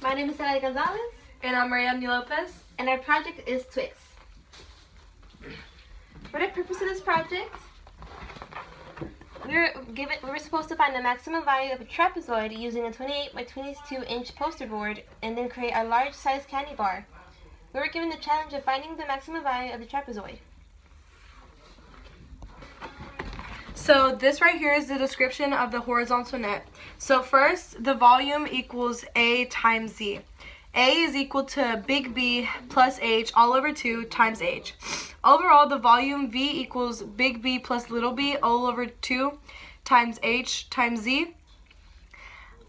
My name is Acelia Gonzalez. And I'm Maria Lopez. And our project is Twix. For the purpose of this project, we were supposed to find the maximum value of a trapezoid using a 28 by 22 inch poster board and then create a large size candy bar. We were given the challenge of finding the maximum value of the trapezoid. So this right here is the description of the horizontal net. So first, the volume equals A times Z. A is equal to big B plus H all over 2 times H. Overall, the volume V equals big B plus little b all over 2 times H times Z.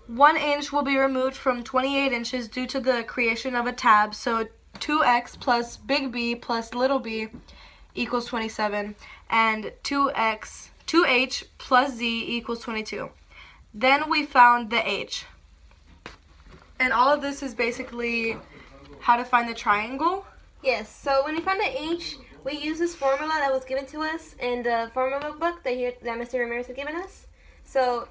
1 inch will be removed from 28 inches due to the creation of a tab. So 2x plus big B plus little b equals 27. And 2h plus z equals 22. Then we found the h. And all of this is basically how to find the triangle. Yes, so when we found the h, we used this formula that was given to us in the formula book that Mr. Ramirez had given us. So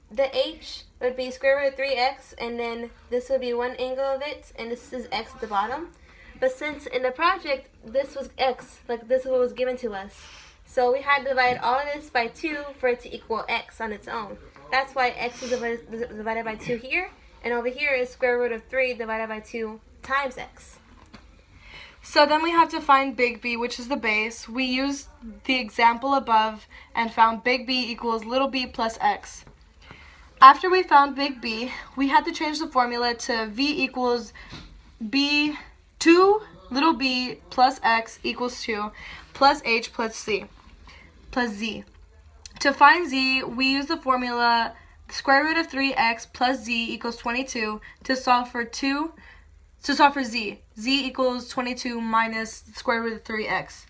the h would be square root of 3x, and then this would be one angle of it, and this is x at the bottom. But since in the project, this was x, like this is what was given to us. So we had to divide all of this by 2 for it to equal x on its own. That's why x is divided by 2 here, and over here is square root of 3 divided by 2 times x. So then we have to find big B, which is the base. We used the example above and found big B equals little b plus x. After we found big B, we had to change the formula to V equals B 2 little b plus x equals 2 plus h plus z. To find z, we use the formula square root of 3x plus z equals 22 to solve for z. Z equals 22 minus square root of 3x.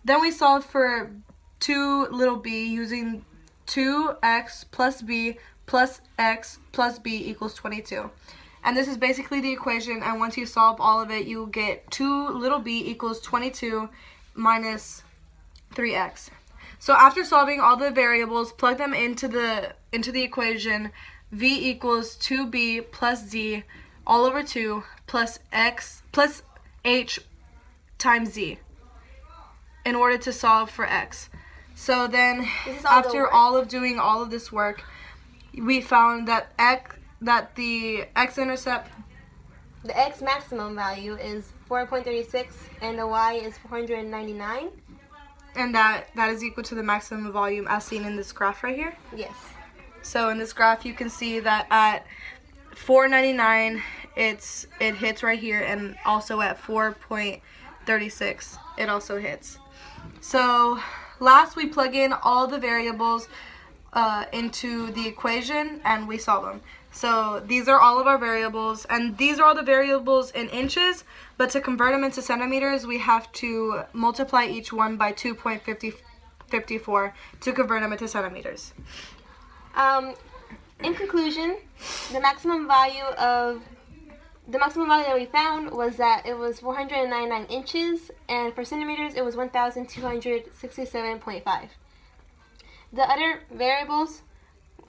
Then we solve for 2 little b using 2x plus b plus x plus b equals 22. And this is basically the equation, and once you solve all of it, you get 2 little b equals 22 minus 3x. So after solving all the variables, plug them into the equation. V equals 2b plus z all over 2 plus x plus h times z in order to solve for x. So then after all of doing all of this work, we found that the x-intercept, the x maximum value is 4.36 and the y is 499. And that is equal to the maximum volume as seen in this graph right here. Yes. So in this graph you can see that at 499 it hits right here, and also at 4.36 it also hits. So last we plug in all the variables into the equation and we solve them. So these are all of our variables, and these are all the variables in inches, but to convert them into centimeters we have to multiply each one by 2.54 to convert them into centimeters. In conclusion, the maximum value that we found was that it was 499 inches, and for centimeters it was 1,267.5. The other variables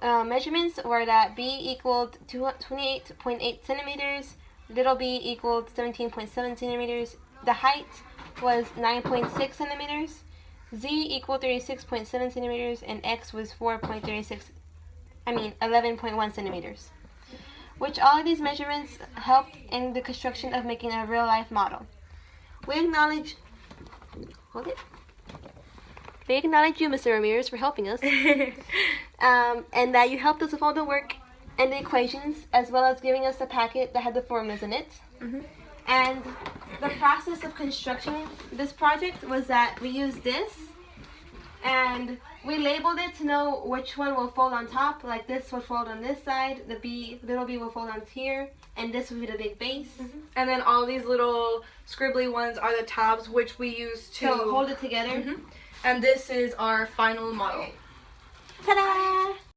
measurements were that b equaled 28.8 centimeters, little b equaled 17.7 centimeters, the height was 9.6 centimeters, z equaled 36.7 centimeters, and x was 11.1 centimeters. Which all of these measurements helped in the construction of making a real-life model. We acknowledge you, Mr. Ramirez, for helping us, and that you helped us with all the work and the equations, as well as giving us the packet that had the formulas in it. Mm-hmm. And the process of constructing this project was that we used this, and we labeled it to know which one will fold on top. Like this will fold on this side, the little b will fold on here, and this will be the big base. Mm-hmm. And then all these little scribbly ones are the tabs, which we use to hold it together. Mm-hmm. And this is our final model. Ta-da!